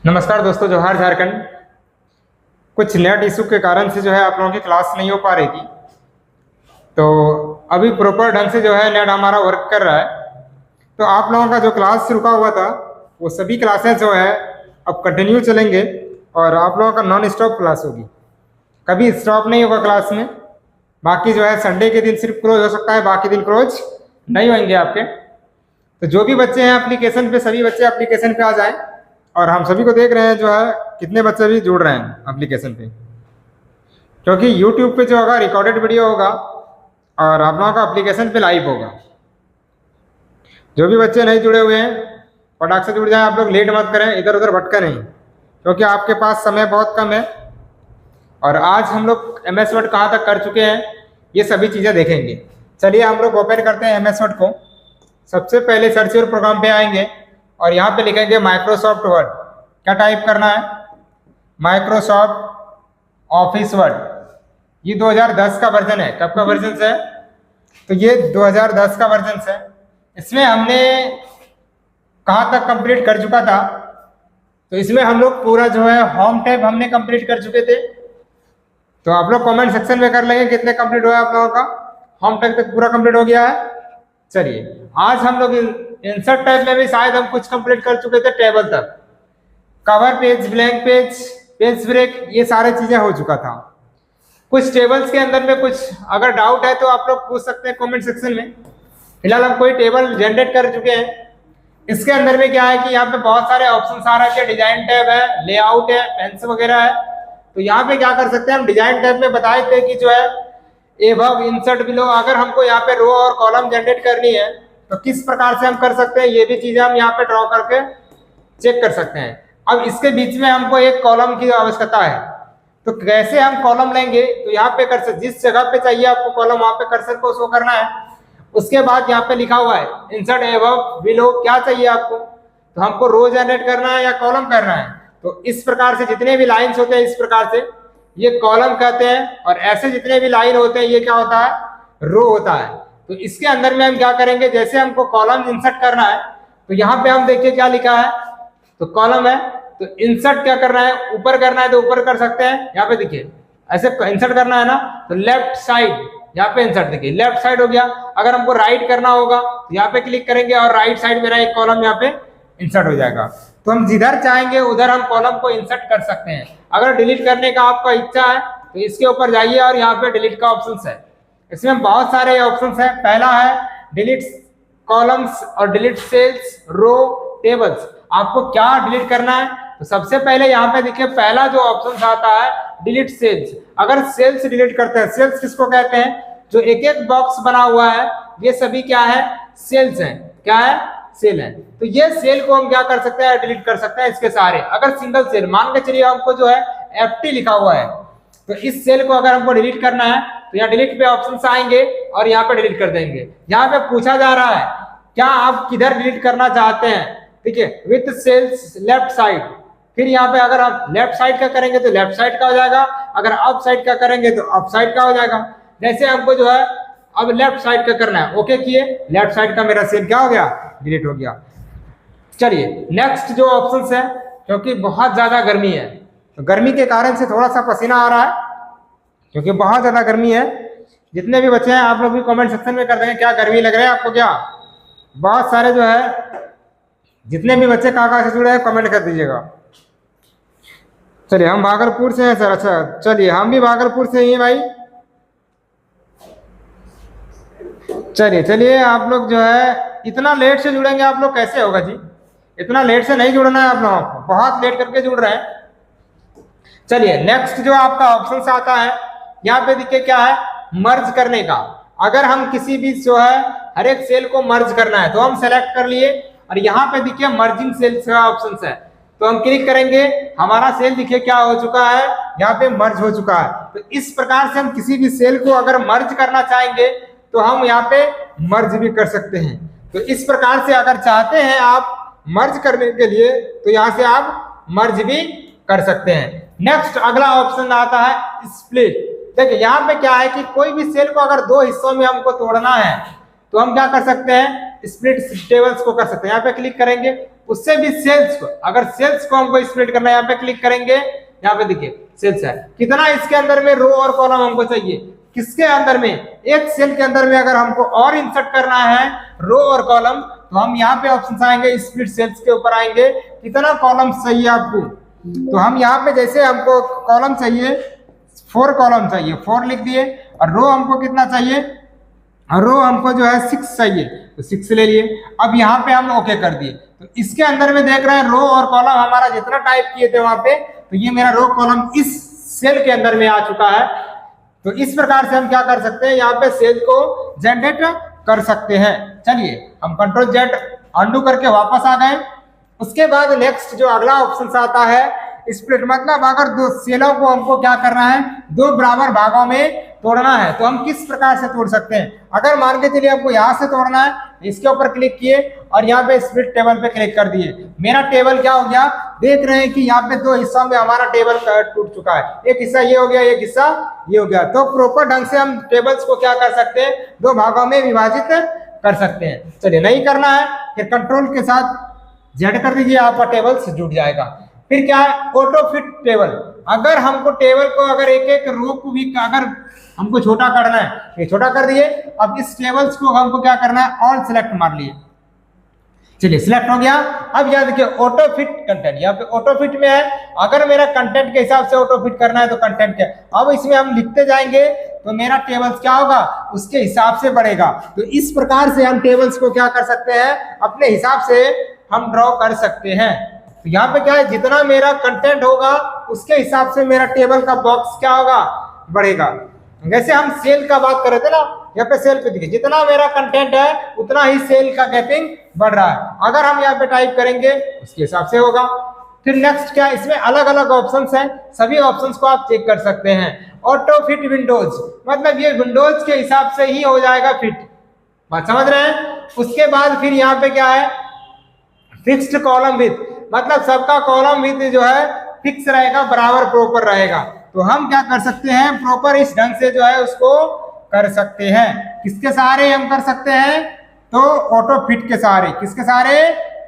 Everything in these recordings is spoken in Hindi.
नमस्कार दोस्तों, जोहार झारखंड। कुछ नेट इशू के कारण से जो है आप लोगों की क्लास नहीं हो पा रही थी, तो अभी प्रॉपर ढंग से जो है नेट हमारा वर्क कर रहा है। तो आप लोगों का जो क्लास रुका हुआ था वो सभी क्लासेस जो है अब कंटिन्यू चलेंगे और आप लोगों का नॉन स्टॉप क्लास होगी, कभी स्टॉप नहीं होगा क्लास में। बाकी जो है संडे के दिन सिर्फ क्लोज हो सकता है, बाकी दिन क्लोज नहीं होंगे आपके। तो जो भी बच्चे हैं एप्लीकेशन पे, सभी बच्चे एप्लीकेशन पे आ जाएं। और हम सभी को देख रहे हैं जो है कितने बच्चे भी जुड़ रहे हैं एप्लीकेशन पे, क्योंकि यूट्यूब पे जो होगा रिकॉर्डेड वीडियो होगा और आप लोगों का एप्लीकेशन पे लाइव होगा। जो भी बच्चे नहीं जुड़े हुए हैं फटाक से जुड़ जाएं। आप लोग लेट मत करें, इधर उधर भटका नहीं, क्योंकि आपके पास समय बहुत कम है। और आज हम लोग MS वर्ड कहाँ तक कर चुके हैं ये सभी चीज़ें देखेंगे। चलिए हम लोग ओपन करते हैं MS वर्ड को। सबसे पहले सर्च योर प्रोग्राम पे आएंगे और यहाँ पे लिखेंगे माइक्रोसॉफ्ट वर्ड। क्या टाइप करना है? Microsoft office word. ये 2010 का वर्जन है। कब का वर्जन है? तो ये 2010 का वर्जन है। इसमें हमने कहाँ तक कंप्लीट कर चुका था? तो इसमें हम लोग पूरा जो है होम टैब हमने कंप्लीट कर चुके थे। तो आप लोग कमेंट सेक्शन में कर लेंगे कितने कंप्लीट हुआ आप लोगों का। होम टैब तक पूरा कंप्लीट हो गया है। चलिए आज हम लोग इंसर्ट टैब में भी शायद हम कुछ कंप्लीट कर चुके थे, टेबल तक। Cover page, blank page, page break, ये सारे चीजें हो चुका था। कुछ टेबल्स के अंदर में कुछ अगर डाउट है तो आप लोग पूछ सकते हैं कमेंट सेक्शन में। फिलहाल हम कोई टेबल जनरेट कर चुके हैं। इसके अंदर में क्या है कि यहाँ पे बहुत सारे ऑप्शन आ रहे हैं। डिजाइन टैब है, लेआउट है, पेंस वगैरह है। तो यहाँ पे क्या कर सकते हैं हम? डिजाइन टैब में बताए थे कि जो है एबव, इंसर्ट, बिलो। अगर हमको यहाँ पे रो और कॉलम जनरेट करनी है तो किस प्रकार से हम कर सकते हैं, ये भी चीजें हम यहाँ पे ड्रॉ करके चेक कर सकते हैं। अब इसके बीच में हमको एक कॉलम की आवश्यकता है, तो कैसे हम कॉलम लेंगे? तो यहाँ पे कर्सर, जिस जगह पे चाहिए आपको कॉलम, वहां पे कर्सर को शो करना है। उसके बाद यहाँ पे लिखा हुआ है इंसर्ट एबव, बिलो। क्या चाहिए आपको? तो हमको रो जनरेट करना है या कॉलम करना है? तो इस प्रकार से जितने भी लाइन्स होते हैं इस प्रकार से ये कॉलम कहते हैं, और ऐसे जितने भी लाइन होते हैं ये क्या होता है? रो होता है। तो इसके अंदर में हम क्या करेंगे, जैसे हमको कॉलम इंसर्ट करना है तो यहाँ पे हम देखिए क्या लिखा है। तो कॉलम है तो इंसर्ट क्या करना है? ऊपर करना है तो ऊपर कर सकते हैं। यहाँ पे देखिए ऐसे इंसर्ट करना है ना, तो लेफ्ट साइड यहाँ पे इंसर्ट, देखिए लेफ्ट साइड हो गया। अगर हमको राइट करना होगा तो यहाँ पे क्लिक करेंगे और राइट साइड मेरा एक कॉलम यहाँ पे इंसर्ट हो जाएगा। तो हम जिधर चाहेंगे उधर हम कॉलम को इंसर्ट कर सकते हैं। अगर डिलीट करने का आपका इच्छा है तो इसके ऊपर जाइए और यहाँ पे डिलीट का ऑप्शन है। इसमें बहुत सारे ऑप्शंस हैं। पहला है डिलीट कॉलम्स और डिलीट सेल्स, रो, टेबल्स। आपको क्या डिलीट करना है? तो सबसे पहले यहाँ पे देखिए पहला जो ऑप्शन आता है डिलीट सेल्स। अगर सेल्स डिलीट करते हैं, सेल्स किसको कहते हैं? जो एक एक बॉक्स बना हुआ है ये सभी क्या है? सेल्स हैं। क्या है? सेल है। तो ये सेल को हम क्या कर सकते हैं? डिलीट कर सकते हैं इसके सारे। अगर सिंगल सेल, मान के चलिए हमको जो है FT लिखा हुआ है, तो इस सेल को अगर हमको डिलीट करना है तो यहाँ डिलीट पे ऑप्शन आएंगे और यहाँ पे डिलीट कर देंगे। यहाँ पे पूछा जा रहा है क्या आप किधर डिलीट करना चाहते हैं, ठीक है? With cells left side. फिर यहाँ पे अगर आप लेफ्ट साइड का करेंगे तो लेफ्ट साइड का हो जाएगा, अगर अप साइड का करेंगे तो अप साइड का हो जाएगा। जैसे हमको जो है अब लेफ्ट साइड का करना है, ओके किए, लेफ्ट साइड का मेरा सेल क्या हो गया? डिलीट हो गया। चलिए नेक्स्ट जो ऑप्शन है, क्योंकि बहुत ज्यादा गर्मी है तो गर्मी के कारण से थोड़ा सा पसीना आ रहा है, क्योंकि बहुत ज्यादा गर्मी है। जितने भी बच्चे हैं आप लोग भी कमेंट सेक्शन में कर देंगे क्या गर्मी लग रहा है आपको। क्या बहुत सारे जो है जितने भी बच्चे कहाँ से जुड़े हैं कमेंट कर दीजिएगा। चलिए हम भागलपुर से हैं सर। अच्छा चलिए हम भी भागलपुर से ही हैं भाई। चलिए चलिए आप लोग जो है इतना लेट से जुड़ेंगे आप लोग, कैसे होगा जी? इतना लेट से नहीं जुड़ना है आप लोगों को, बहुत लेट करके जुड़ रहे हैं। चलिए नेक्स्ट जो आपका ऑप्शन आता है यहाँ पे देखिए क्या है? मर्ज करने का। अगर हम किसी भी जो है हर एक सेल को मर्ज करना है तो हम सेलेक्ट कर लिए और यहाँ पे देखिए मर्जिंग सेल्स का ऑप्शन है, तो हम क्लिक करेंगे, हमारा सेल देखिए क्या हो चुका है? यहाँ पे मर्ज हो चुका है। तो इस प्रकार से हम किसी भी सेल को अगर मर्ज करना चाहेंगे तो हम यहाँ पे मर्ज भी कर सकते हैं। तो इस प्रकार से अगर चाहते हैं आप मर्ज करने के लिए तो यहाँ से आप मर्ज भी कर सकते हैं। नेक्स्ट अगला ऑप्शन आता है स्प्लिट। देखिए यहाँ पे क्या है कि कोई भी सेल को अगर दो हिस्सों में हमको तोड़ना है तो हम क्या कर सकते हैं? स्प्लिट टेबल्स को कर सकते हैं। यहाँ पे क्लिक करेंगे उससे भी सेल्स को, अगर सेल्स को हमको स्प्लिट करना है, यहाँ पे क्लिक करेंगे, यहाँ पे देखिए सेल्स है, कितना इसके अंदर में रो और कॉलम हमको चाहिए, किसके अंदर में, एक सेल के अंदर में अगर हमको और इंसर्ट करना है रो और कॉलम, तो हम यहाँ पे ऑप्शन आएंगे स्प्लिट सेल्स के ऊपर आएंगे, कितना कॉलम चाहिए आपको, तो हम यहाँ पे जैसे हमको कॉलम चाहिए 4 कॉलम चाहिए, 4 लिख दिए, और रो हमको कितना चाहिए, रो हमको जो है 6 चाहिए, तो 6 ले लिए। अब यहाँ पे हम ओके कर दिए, तो इसके अंदर में देख रहे हैं रो और कॉलम हमारा जितना टाइप किए थे वहां पे, तो ये मेरा रो कॉलम इस सेल के अंदर में आ चुका है। तो इस प्रकार से हम क्या कर सकते हैं, यहाँ पे सेल को जनरेट कर सकते हैं। चलिए हम कंट्रोल जेड अंडू करके वापस आ गए। उसके बाद नेक्स्ट जो अगला ऑप्शन आता है स्प्लिट, मतलब अगर दो सेलों को हमको क्या करना है, 2 बराबर भागों में तोड़ना है, तो हम किस प्रकार से तोड़ सकते हैं। अगर मान के चलिए आपको यहाँ से तोड़ना है, इसके ऊपर क्लिक किए और यहाँ पे स्प्लिट टेबल पे क्लिक कर दिए, मेरा टेबल क्या हो गया, देख रहे हैं कि यहाँ पे 2 हिस्सों में हमारा टेबल टूट चुका है, एक हिस्सा ये हो गया, एक हिस्सा ये हो गया। तो प्रॉपर ढंग से हम टेबल्स को क्या कर सकते हैं, 2 भागों में विभाजित कर सकते हैं। चलिए नहीं करना है, फिर कंट्रोल के साथ जेड कर दीजिए, आपका टेबल से जुड़ जाएगा। फिर क्या है, ऑटो फिट टेबल, अगर हमको टेबल को अगर एक एक रो को भी अगर हमको छोटा करना है, ये छोटा कर दिए। अब इस टेबल्स को हमको क्या करना है, ऑल सिलेक्ट मार लिए, चलिए सिलेक्ट हो गया। अब यहाँ देखिए ऑटो फिट कंटेंट, यहाँ पे ऑटो फिट में है, अगर मेरा कंटेंट के हिसाब से ऑटो फिट करना है तो कंटेंट क्या, अब इसमें हम लिखते जाएंगे तो मेरा टेबल्स क्या होगा, उसके हिसाब से बढ़ेगा। तो इस प्रकार से हम टेबल्स को क्या कर सकते हैं, अपने हिसाब से हम ड्रॉ कर सकते हैं। तो यहाँ पे क्या है, जितना मेरा कंटेंट होगा उसके हिसाब से मेरा टेबल का बॉक्स क्या होगा, बढ़ेगा। जैसे हम सेल का बात कर रहे थे ना, यहाँ पे सेल पे देखिए जितना मेरा कंटेंट है उतना ही सेल का गैपिंग बढ़ रहा है। अगर हम यहाँ पे टाइप करेंगे उसके हिसाब से होगा। फिर नेक्स्ट क्या, इसमें अलग अलग ऑप्शंस हैं, सभी ऑप्शंस को आप चेक कर सकते हैं। ऑटो फिट विंडोज, मतलब ये विंडोज के हिसाब से ही हो जाएगा फिट, बात समझ रहे हैं। उसके बाद फिर यहाँ पे क्या है, फिक्स्ड कॉलम विथ, मतलब सबका कॉलम विथ जो है फिक्स रहेगा, बराबर प्रॉपर रहेगा। तो हम क्या कर सकते हैं, प्रॉपर इस ढंग से जो है उसको कर सकते हैं। किसके सहारे हम कर सकते हैं, तो ऑटो फिट के सहारे। किसके सहारे,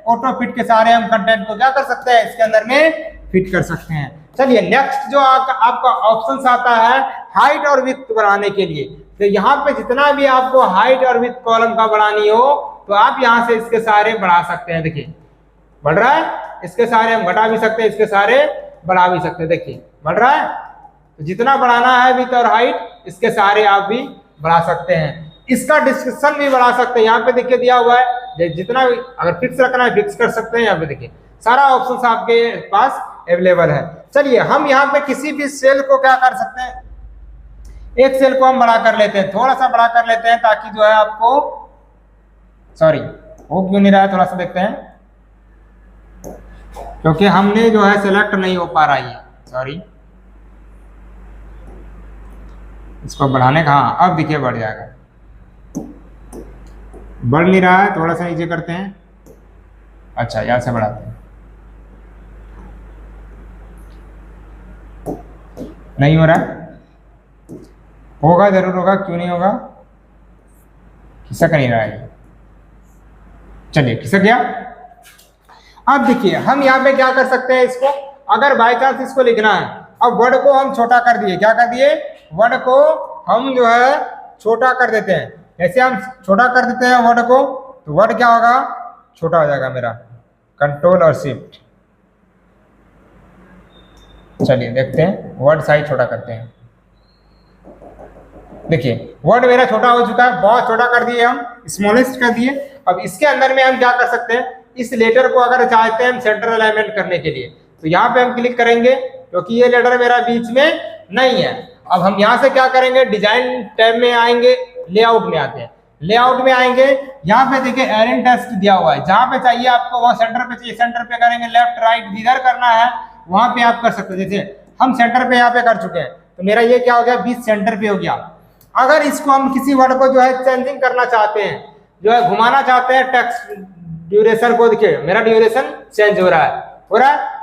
ऑटो फिट के सहारे हम कंटेंट को क्या कर सकते हैं, इसके अंदर में फिट कर सकते हैं। चलिए नेक्स्ट जो आपका ऑप्शन आता है हाइट और विड्थ बढ़ाने के लिए। तो यहाँ पे जितना भी आपको हाइट और विड्थ कॉलम का बढ़ानी हो तो आप यहाँ से इसके सहारे बढ़ा सकते हैं। देखिए बढ़ रहा है, इसके सहारे हम घटा भी सकते हैं, इसके सहारे बढ़ा भी सकते हैं। देखिए बढ़ रहा है, तो जितना बढ़ाना है विड्थ और हाइट इसके सहारे आप भी बढ़ा सकते हैं। इसका डिस्क्रिप्शन भी बढ़ा सकते हैं, यहाँ पे देखिए दिया हुआ है, जितना भी अगर फिक्स रखना है फिक्स कर सकते हैं। यहाँ पे देखिए सारा ऑप्शन आपके पास अवेलेबल है। चलिए हम यहाँ पे किसी भी सेल को क्या कर सकते हैं, एक सेल को हम बड़ा कर लेते हैं, थोड़ा सा बड़ा कर लेते हैं ताकि जो है आपको, सॉरी वो क्यों नहीं रहा है, थोड़ा सा देखते हैं, क्योंकि हमने जो है सेलेक्ट नहीं हो पा रहा है, सॉरी इसको बढ़ाने का, हाँ अब देखिए बढ़ जाएगा, बढ़ नहीं रहा है, थोड़ा सा नीचे करते हैं। अच्छा यहाँ से बढ़ाते हैं, नहीं हो रहा है, होगा जरूर होगा, क्यों नहीं होगा, खिसक नहीं रहा है। चलिए खिसक गया। अब देखिए हम यहाँ पे क्या कर सकते हैं, इसको अगर बाय चांस इसको लिखना है, अब वर्ड को हम छोटा कर दिए, क्या कर दिए, वर्ड को हम जो है छोटा कर देते हैं। ऐसे हम छोटा कर देते हैं वर्ड को, तो वर्ड क्या होगा, छोटा हो जाएगा मेरा, कंट्रोल और शिफ्ट। चलिए देखते हैं, वर्ड साइज छोटा करते हैं। देखिए वर्ड मेरा छोटा हो चुका है, बहुत छोटा कर दिए हम, स्मॉलेस्ट कर दिए। अब इसके अंदर में हम क्या कर सकते हैं, इस लेटर को अगर चाहते हैं हम सेंटर अलाइनमेंट करने के लिए, तो यहाँ पे हम क्लिक करेंगे, क्योंकि ये लेटर मेरा बीच में नहीं है। अब हम यहाँ से क्या करेंगे, डिजाइन टैब में आएंगे, लेआउट में आते हैं, लेआउट में आएंगे, यहाँ पे देखिए एरेंट टेक्स्ट दिया हुआ है, जहाँ पे चाहिए आपको वहाँ सेंटर पे चाहिए, सेंटर पे करेंगे, लेफ्ट राइट जिधर करना है वहां पे आप कर सकते हैं। जैसे हम सेंटर पे यहाँ पे कर चुके हैं, तो मेरा ये क्या हो गया, 20 सेंटर पे हो गया। अगर इसको हम किसी वर्ड को जो है चेंजिंग करना चाहते हैं, जो है घुमाना चाहते हैं टेक्स्ट ड्यूरेशन को, देखिए मेरा ड्यूरेशन चेंज हो रहा है,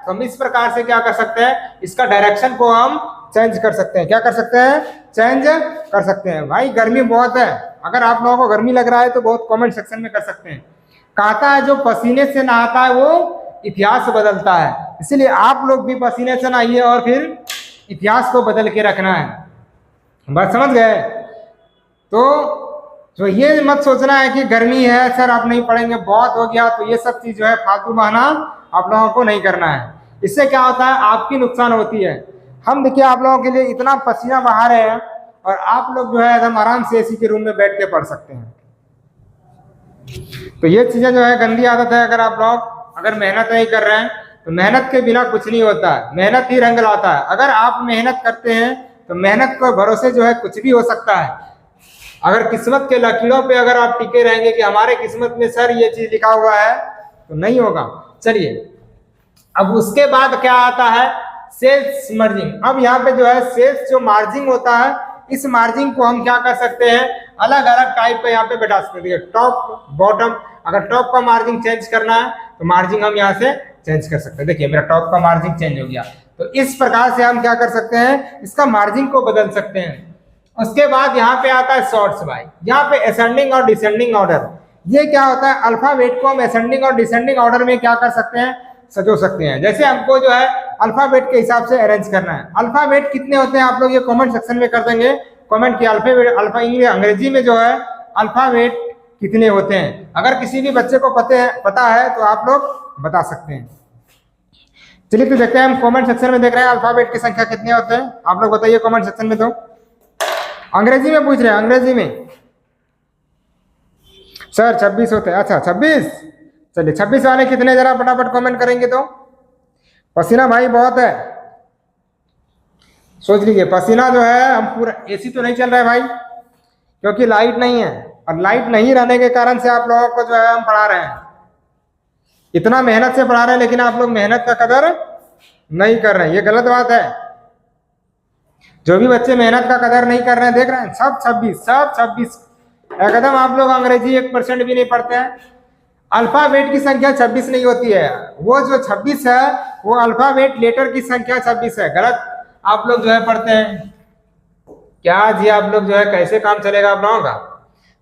तो हम इस प्रकार से क्या कर सकते हैं, इसका डायरेक्शन को हम चेंज कर सकते हैं। क्या कर सकते हैं, चेंज कर सकते हैं। भाई गर्मी बहुत है, अगर आप लोगों को गर्मी लग रहा है तो बहुत कमेंट सेक्शन में कर सकते हैं, कहता है जो पसीने से नहाता है वो इतिहास बदलता है। इसलिए आप लोग भी पसीने से नहाइए और फिर इतिहास को बदल के रखना है। बात समझ गए? तो जो ये मत सोचना है कि गर्मी है सर आप नहीं पढ़ेंगे बहुत हो गया, तो ये सब चीज जो है फालतू बहाना आप लोगों को नहीं करना है। इससे क्या होता है, आपकी नुकसान होती है। हम देखिए आप लोगों के लिए इतना पसीना बहा रहे हैं और आप लोग जो है एकदम आराम से एसी के रूम में बैठ के पढ़ सकते हैं। तो ये चीजें जो है गंदी आदत है। अगर आप लोग अगर मेहनत नहीं कर रहे हैं तो मेहनत के बिना कुछ नहीं होता है, मेहनत ही रंग लाता है। अगर आप मेहनत करते हैं तो मेहनत को भरोसे जो है कुछ भी हो सकता है। अगर किस्मत के लकीरों पे अगर आप टिके रहेंगे कि हमारे किस्मत में सर ये चीज लिखा हुआ है, तो नहीं होगा। चलिए अब उसके बाद क्या आता है, सेल्स मार्जिन। अब यहाँ पे जो है सेल्स जो मार्जिन होता है, इस मार्जिन को हम क्या कर सकते हैं, अलग अलग टाइप पे यहाँ पे बैठा सकते हैं। टॉप बॉटम, अगर टॉप का मार्जिन चेंज करना है तो मार्जिन हम यहाँ से चेंज कर सकते हैं। देखिए मेरा टॉप का मार्जिन चेंज हो गया, तो इस प्रकार से हम क्या कर सकते हैं, इसका मार्जिन को बदल सकते हैं। उसके बाद यहाँ पे आता है शॉर्ट्स बाय। यहाँ पे असेंडिंग और डिसेंडिंग ऑर्डर, ये क्या होता है, अल्फाबेट को हम असेंडिंग और डिसेंडिंग ऑर्डर में क्या कर सकते हैं, सजो सकते हैं। जैसे हमको जो है अल्फाबेट के हिसाब से अरेंज करना है। अल्फाबेट कितने होते हैं आप लोग ये कमेंट सेक्शन में कर देंगे, कमेंट किया अल्फाबेट अंग्रेजी में जो है अल्फाबेट कितने होते हैं। अगर किसी भी बच्चे को पता है तो आप लोग बता सकते हैं। चलिए तो देखते हैं, हम कमेंट सेक्शन में देख रहे हैं अल्फाबेट की संख्या कितने होते हैं, आप लोग बताइए कमेंट सेक्शन में। तो अंग्रेजी में पूछ रहे हैं, अंग्रेजी में सर 26 होते हैं। अच्छा 26, चलिए 26 वाले कितने, जरा फटाफट कमेंट करेंगे। तो पसीना भाई बहुत है, सोच लीजिए पसीना जो है, हम पूरा एसी तो नहीं चल रहा है भाई क्योंकि लाइट नहीं है, और लाइट नहीं रहने के कारण से आप लोगों को जो है हम पढ़ा रहे हैं, इतना मेहनत से पढ़ा रहे हैं, लेकिन आप लोग मेहनत का कदर नहीं कर रहे हैं। ये गलत बात है। जो भी बच्चे मेहनत का कदर नहीं कर रहे हैं, देख रहे हैं सब 26 एकदम आप लोग अंग्रेजी 1% भी नहीं पढ़ते हैं। अल्फाबेट की संख्या 26 नहीं होती है, वो जो 26 है वो अल्फाबेट लेटर की संख्या 26 है। गलत आप लोग जो है पढ़ते हैं। क्या जी आप लोग जो है कैसे काम चलेगा आप लोगों का।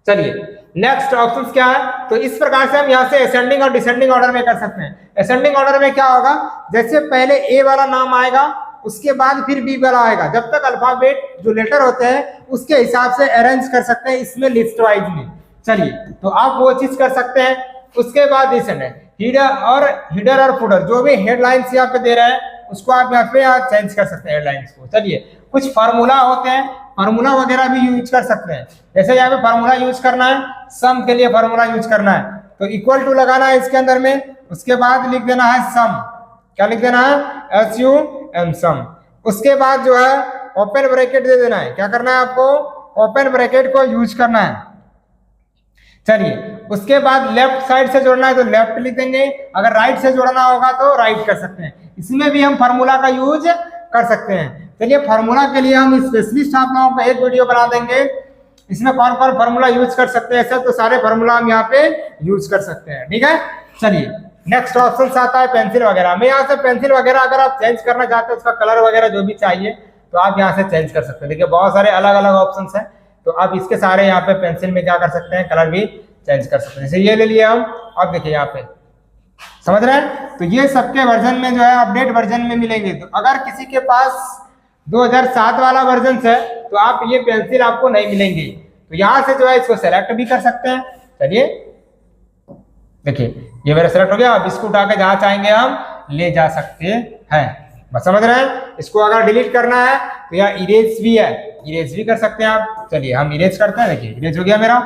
चलिए नेक्स्ट ऑप्शन क्या है, तो इस प्रकार से हम यहाँ से असेंडिंग और डिसेंडिंग ऑर्डर में कर सकते हैं। असेंडिंग ऑर्डर में क्या होगा, जैसे पहले ए वाला नाम आएगा उसके बाद फिर बी वाला आएगा, जब तक अल्फाबेट जो लेटर होते हैं उसके हिसाब से अरेंज कर सकते हैं इसमें लिस्ट वाइज में। चलिए तो आप वो चीज कर सकते हैं। उसके बाद हिडर और फुटर, जो भी हेडलाइंस यहाँ पे दे रहे हैं उसको आप यहाँ पे चेंज कर सकते हैं हेडलाइंस को। चलिए कुछ फार्मूला होते हैं, फार्मूला वगैरह भी यूज कर सकते हैं। जैसे यहाँ पे फार्मूला यूज करना है, सम के लिए फार्मूला यूज करना है तो इक्वल टू लगाना है इसके अंदर में, उसके बाद लिख देना है सम। क्या लिख देना है, SUM सम। उसके बाद जो है ओपन ब्रैकेट दे देना है। क्या करना है आपको, ओपन ब्रैकेट को यूज करना है। चलिए उसके बाद लेफ्ट साइड से जोड़ना है तो लेफ्ट लिख देंगे, अगर राइट से जोड़ना होगा तो राइट कर सकते हैं। इसमें भी हम फार्मूला का यूज कर सकते हैं। चलिए फार्मूला के लिए हम स्पेशलिस्ट आप लोगों को एक वीडियो बना देंगे, इसमें कौन कौन फार्मूला यूज कर सकते हैं सब, तो सारे फार्मूला हम यहाँ पे यूज कर सकते हैं। ठीक है, चलिए नेक्स्ट ऑप्शन आता है पेंसिल वगैरह में। यहाँ से पेंसिल वगैरह अगर आप चेंज करना चाहते हैं, उसका कलर वगैरह जो भी चाहिए तो आप यहाँ से चेंज कर सकते हैं। देखिए बहुत सारे अलग अलग ऑप्शंस हैं, तो आप इसके सारे यहाँ पे पेंसिल में क्या कर सकते हैं, कलर भी चेंज कर सकते हैं। जैसे ये ले लिए हम, अब देखिए यहाँ पे समझ रहे हैं, तो ये सबके वर्जन में जो है अपडेट वर्जन में मिलेंगे। तो अगर किसी के पास 2007 वाला वर्जन है तो आप ये पेंसिल आपको नहीं मिलेंगे, तो यहाँ से जो है इसको सेलेक्ट भी कर सकते हैं। चलिए देखिए ये मेरा सेलेक्ट हो गया, अब इसको उठा के जहाँ चाहेंगे हम ले जा सकते हैं। बस समझ रहे हैं। इसको अगर डिलीट करना है तो यहाँ इरेज भी है, इरेज भी कर सकते हैं आप। चलिए हम इरेज करते हैं, देखिए इरेज हो गया मेरा।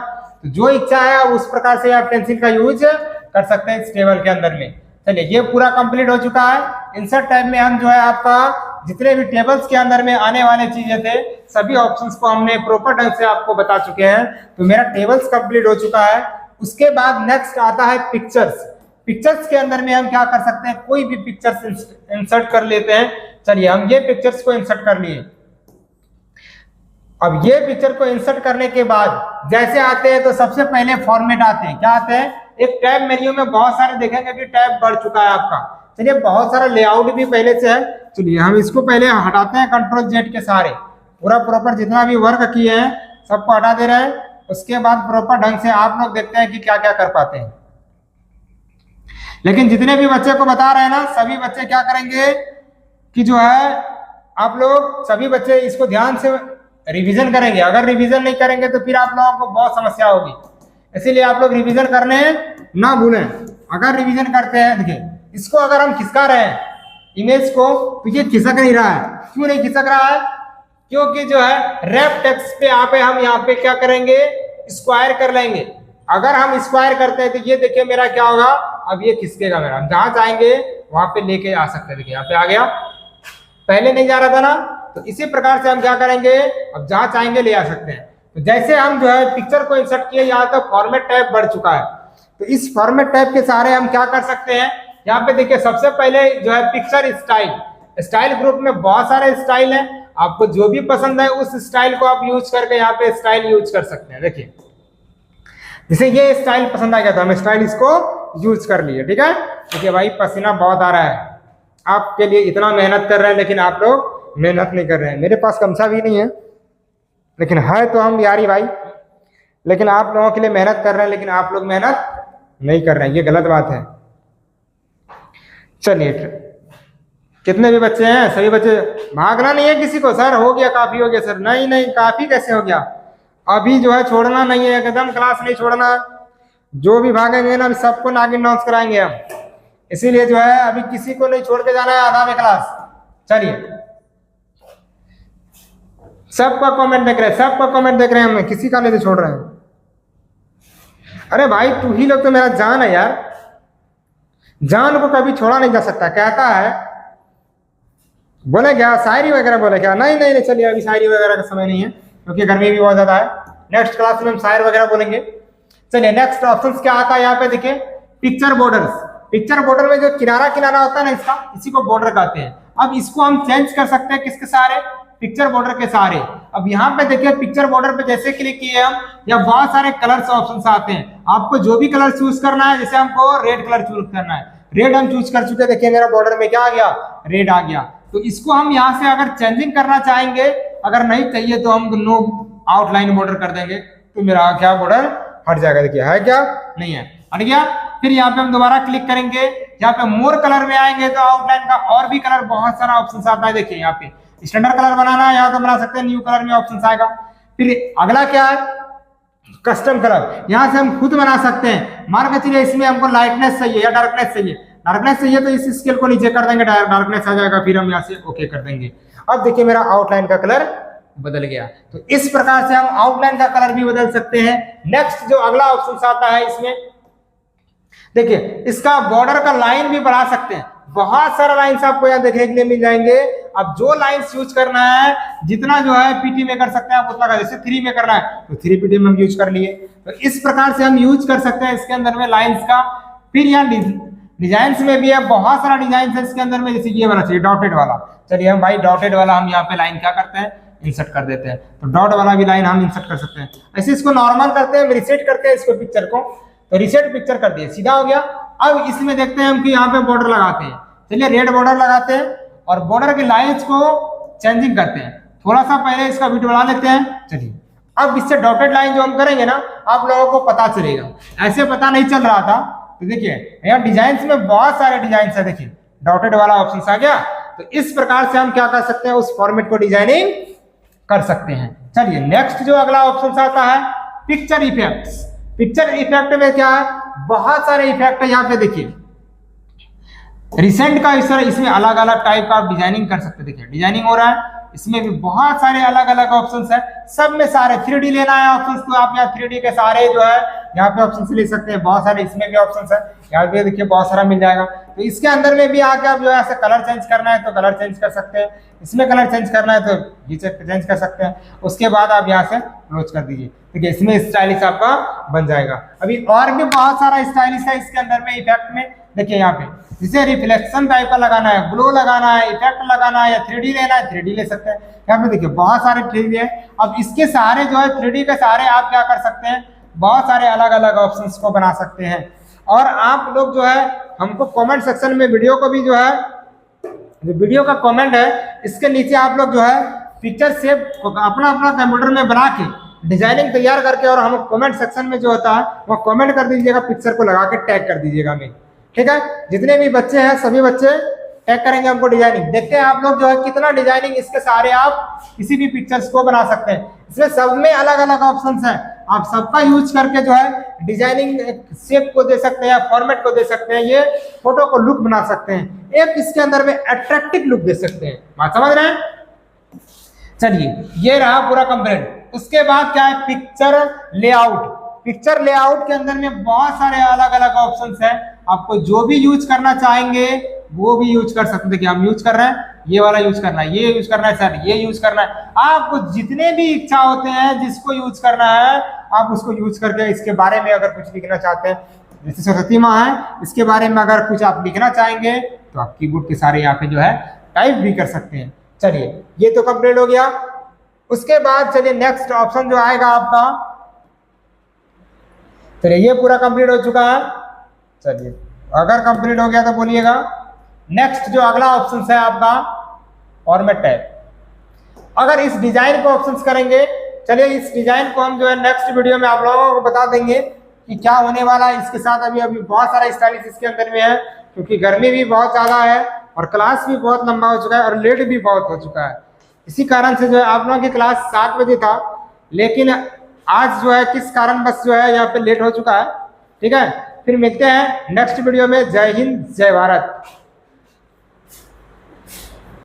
तो जो इच्छा है आप उस प्रकार से आप पेंसिल का यूज कर सकते हैं इस टेबल के अंदर में। चलिए ये पूरा कंप्लीट हो चुका है। इंसर्ट टैब में हम जो है आपका जितने भी टेबल्स के अंदर में आने वाले चीजें थे सभी ऑप्शंस को हमने प्रॉपर ढंग से आपको बता चुके हैं। तो मेरा टेबल्स कंप्लीट हो चुका है। उसके बाद नेक्स्ट आता है पिक्चर्स। पिक्चर्स के अंदर में हम क्या कर सकते हैं, कोई भी पिक्चर्स इंसर्ट कर लेते हैं। चलिए हम ये पिक्चर्स को इंसर्ट कर लिए। अब ये पिक्चर को इंसर्ट करने के बाद जैसे आते हैं तो सबसे पहले फॉर्मेट आते हैं। क्या आते हैं, एक टैब मेन्यू में बहुत सारे देखेंगे कि टैब बढ़ चुका है आपका। चलिए बहुत सारा लेआउट भी पहले से है। चलिए हम इसको पहले हटाते हैं, Ctrl+Z के सारे पूरा प्रॉपर जितना भी वर्क किए हैं सबको हटा दे रहे हैं। उसके बाद प्रॉपर ढंग से आप लोग देखते हैं कि क्या क्या कर पाते हैं। लेकिन जितने भी बच्चे को बता रहे हैं ना, सभी बच्चे क्या करेंगे कि जो है आप लोग सभी बच्चे इसको ध्यान से रिवीजन करेंगे। अगर रिवीजन नहीं करेंगे तो फिर आप लोगों को बहुत समस्या होगी, इसीलिए आप लोग रिवीजन करने ना भूलें। अगर रिवीजन करते हैं, देखिए इसको अगर हम खिसका रहे हैं इमेज को, तो ये खिसक नहीं रहा है। क्यों नहीं खिसक रहा है? क्योंकि जो है रैप टेक्स्ट पे हम यहाँ पे क्या करेंगे, स्क्वायर कर लेंगे। अगर हम स्क्वायर करते हैं तो ये देखिए मेरा क्या होगा, अब ये खिसकेगा मेरा। हम जहां चाहेंगे वहां पे लेके आ सकते हैं। देखिए यहाँ पे आ गया, पहले नहीं जा रहा था ना, तो इसी प्रकार से हम क्या करेंगे, अब जहां चाहेंगे ले आ सकते हैं। तो जैसे हम जो है पिक्चर को इंसर्ट किए, यहाँ तक फॉर्मेट टैब बढ़ चुका है, तो इस फॉर्मेट टैब के सहारे हम क्या कर सकते हैं, यहाँ पे देखिए सबसे पहले जो है पिक्चर स्टाइल ग्रुप में बहुत सारे स्टाइल है। आपको जो भी पसंद है उस स्टाइल को आप यूज करके यहाँ पे स्टाइल यूज कर सकते हैं। देखिए जैसे ये स्टाइल पसंद आ गया, तो हम स्टाइल इसको यूज कर लिए। ठीक है, देखिए भाई पसीना बहुत आ रहा है, आपके लिए इतना मेहनत कर रहे हैं लेकिन आप लोग मेहनत नहीं कर रहे हैं। मेरे पास गमछा भी नहीं है, लेकिन है तो हम यारी भाई, लेकिन आप लोगों के लिए मेहनत कर रहे हैं लेकिन आप लोग मेहनत नहीं कर रहे हैं, ये गलत बात है। चलिए, कितने भी बच्चे हैं, सभी बच्चे, भागना नहीं है किसी को। सर हो गया, काफी हो गया सर। नहीं नहीं, काफी कैसे हो गया, अभी जो है छोड़ना नहीं है, एकदम क्लास नहीं छोड़ना। जो भी भागेंगे ना, सबको नागिन डांस कराएंगे हम, इसीलिए जो है अभी किसी को नहीं छोड़ के जाना है आधा में क्लास। चलिए, सबका कमेंट देख रहे हैं, सबका कमेंट देख रहे हैं, हम किसी का नहीं छोड़ रहे हैं। अरे भाई तू ही लोग तो मेरा जान है यार, जान को कभी छोड़ा नहीं जा सकता। कहता है, बोले क्या शायरी वगैरह बोले क्या? नहीं नहीं नहीं, चलिए अभी शायरी वगैरह का समय नहीं है क्योंकि गर्मी भी बहुत ज्यादा है। नेक्स्ट क्लास में हम शायर वगैरह बोलेंगे। चलिए, नेक्स्ट ऑप्शन क्या आता है यहाँ पे, देखिए पिक्चर बॉर्डर्स। पिक्चर बॉर्डर में जो किनारा किनारा होता है ना, इसका, इसी को बॉर्डर कहते हैं। अब इसको हम चेंज कर सकते हैं किसके सहारे, पिक्चर बॉर्डर के सहारे। अब यहाँ पे देखिए पिक्चर बॉर्डर पे जैसे क्लिक किए हम, या बहुत सारे कलर्स ऑप्शन आते हैं, आपको जो भी कलर चूज करना है। जैसे हमको रेड कलर चूज करना है, रेड हम चूज कर चुके, देखिए मेरा बॉर्डर में क्या आ गया, रेड आ गया। तो इसको हम यहाँ से अगर चेंजिंग करना चाहेंगे, अगर नहीं चाहिए तो हम नो आउटलाइन बॉर्डर कर देंगे, तो मेरा क्या बॉर्डर हट जाएगा। देखिए है क्या, नहीं है, हट गया। फिर यहाँ पे हम दोबारा क्लिक करेंगे, यहाँ पे मोर कलर में आएंगे तो आउटलाइन का और भी कलर बहुत सारा ऑप्शन आता है। देखिए यहाँ पे स्टैंडर्ड कलर बनाना है, यहाँ तो बना सकते हैं, न्यू कलर में ऑप्शन आएगा। फिर अगला क्या है, कस्टम कलर। यहाँ से हम खुद बना सकते हैं। मान के चलिए इसमें हमको लाइटनेस चाहिए या डार्कनेस चाहिए, डार्कनेस चाहिए तो इस स्केल को नीचे कर देंगे, डार्कनेस आ जाएगा, फिर हम यहाँ से ओके कर देंगे। अब देखिए मेरा आउटलाइन का कलर बदल गया। तो इस प्रकार से हम आउटलाइन का कलर भी बदल सकते हैं। नेक्स्ट जो अगला ऑप्शन आता है, इसमें देखिए इसका बॉर्डर का लाइन भी बढ़ा सकते हैं। बहुत सारा लाइन्स आपको यहाँ देखने के लिए मिल जाएंगे। अब जो लाइन्स यूज करना है, जितना जो है पीटी में कर सकते हैं आप उतना का, जैसे 3 में करना है तो 3 पीटी में हम यूज कर लिए। तो इस प्रकार से हम यूज कर सकते हैं इसके अंदर में लाइन्स का। फिर यहाँ डिजाइन में भी है, बहुत सारा डिजाइन है इसके अंदर में। जैसे ये वाला चाहिए डॉटेड वाला, चलिए हम भाई डॉटेड वाला हम यहाँ पे लाइन क्या करते हैं, इंसर्ट कर देते हैं। तो डॉट वाला भी लाइन हम इंसर्ट कर सकते हैं। ऐसे इसको नॉर्मल करते हैं, रिसेट करते हैं इसको पिक्चर को, तो रिसेट पिक्चर कर दिए, सीधा हो गया। अब इसमें देखते हैं हम कि यहाँ पे बॉर्डर लगाते हैं। चलिए रेड बॉर्डर लगाते हैं और बॉर्डर के लाइंस को चेंजिंग करते हैं। थोड़ा सा पहले इसका वेट बढ़ा लेते हैं। चलिए, अब इससे डॉटेड लाइन जो हम करेंगे ना, आप लोगों को पता चलेगा, ऐसे पता नहीं चल रहा था। तो देखिए यहाँ डिजाइन में बहुत सारे डिजाइन है, देखिए डॉटेड वाला ऑप्शन आ गया। तो इस प्रकार से हम क्या कर सकते हैं, उस फॉर्मेट को डिजाइनिंग कर सकते हैं। चलिए नेक्स्ट जो अगला ऑप्शन आता है, पिक्चर इफेक्ट्स। पिक्चर इफेक्ट में क्या है, बहुत सारे इफेक्ट है। यहाँ पे देखिए रिसेंट का इसमें अलग अलग टाइप का आप डिजाइनिंग कर सकते हैं। देखिए डिजाइनिंग हो रहा है, इसमें भी बहुत सारे अलग अलग ऑप्शंस है। सब में सारे 3D लेना है ऑप्शंस, तो आप यहाँ 3D के सारे जो है यहाँ पे ऑप्शंस ले सकते हैं। बहुत सारे इसमें भी ऑप्शंस है, यहाँ पे देखिए बहुत सारा मिल जाएगा। तो इसके अंदर में भी आके आप जो है ऐसे कलर चेंज करना है तो कलर चेंज कर सकते हैं, इसमें कलर चेंज करना है तो ये चेंज कर सकते हैं। उसके बाद आप यहाँ से क्लोज कर दीजिए। ठीक है, इसमें स्टाइलिश आपका बन जाएगा। अभी और भी बहुत सारा स्टाइलिश है इसके अंदर में इफेक्ट में। देखिए यहाँ पे जिसे रिफ्लेक्शन टाइप का लगाना है, ग्लो लगाना है, इफेक्ट लगाना है, या 3D लेना है 3D ले सकते हैं। यहाँ पे देखिए बहुत सारे 3D है। अब इसके सहारे जो है 3D के सहारे आप क्या कर सकते हैं, बहुत सारे अलग अलग ऑप्शंस को बना सकते हैं। और आप लोग जो है हमको कमेंट सेक्शन में वीडियो को भी जो है, जो वीडियो का कमेंट है इसके नीचे आप लोग जो है पिक्चर सेव अपना अपना कंप्यूटर में बना के डिजाइनिंग तैयार करके और हम कमेंट सेक्शन में जो होता है वो कमेंट कर दीजिएगा, पिक्चर को लगा के टैग कर दीजिएगा हमें। ठीक है, जितने भी बच्चे हैं सभी बच्चे टैग करेंगे हमको डिजाइनिंग। देखते हैं आप लोग जो है कितना डिजाइनिंग इसके सारे आप किसी भी पिक्चर्स को बना सकते हैं। इसमें सब में अलग अलग ऑप्शंस हैं, आप सबका यूज करके जो है डिजाइनिंग शेप को दे सकते हैं, फॉर्मेट को दे सकते हैं, ये फोटो को लुक बना सकते हैं, एक इसके अंदर में अट्रैक्टिव लुक दे सकते हैं। बात समझ रहे हैं? चलिए ये रहा पूरा कंप्लीट। उसके बाद क्या है, पिक्चर लेआउट। पिक्चर लेआउट के अंदर में बहुत सारे अलग अलग ऑप्शंस हैं, आपको जो भी यूज करना चाहेंगे वो भी यूज कर सकते हैं। कि हम यूज कर रहे हैं, ये वाला यूज करना है, ये यूज करना है सर, ये यूज करना है, आपको जितने भी इच्छा होते हैं जिसको यूज करना है आप उसको यूज करके इसके बारे में अगर कुछ लिखना चाहते हैं, जैसे सरस्वती माँ है, इसके बारे में अगर कुछ आप लिखना चाहेंगे तो आप कीबोर्ड के सारे यहाँ पे जो है टाइप भी कर सकते हैं। चलिए ये तो कंप्लीट हो गया। उसके बाद चलिए नेक्स्ट ऑप्शन जो आएगा आपका, चलिए ये पूरा कंप्लीट हो चुका है। चलिए अगर कंप्लीट हो गया तो बोलिएगा। नेक्स्ट जो अगला ऑप्शन है आपका फॉर्मेट टैब। अगर इस डिजाइन को ऑप्शंस करेंगे, चलिए इस डिजाइन को हम जो है नेक्स्ट वीडियो में आप लोगों को बता देंगे कि क्या होने वाला है इसके साथ। अभी बहुत सारा स्टाइलिश इसके अंदर में है, क्योंकि गर्मी भी बहुत ज्यादा है और क्लास भी बहुत लंबा हो चुका है और लेट भी बहुत हो चुका है। इसी कारण से जो है आप लोगों की क्लास 7 बजे था, लेकिन आज जो है किस कारण बस जो है यहाँ पे लेट हो चुका है। ठीक है, फिर मिलते हैं नेक्स्ट वीडियो में। जय हिंद, जय भारत।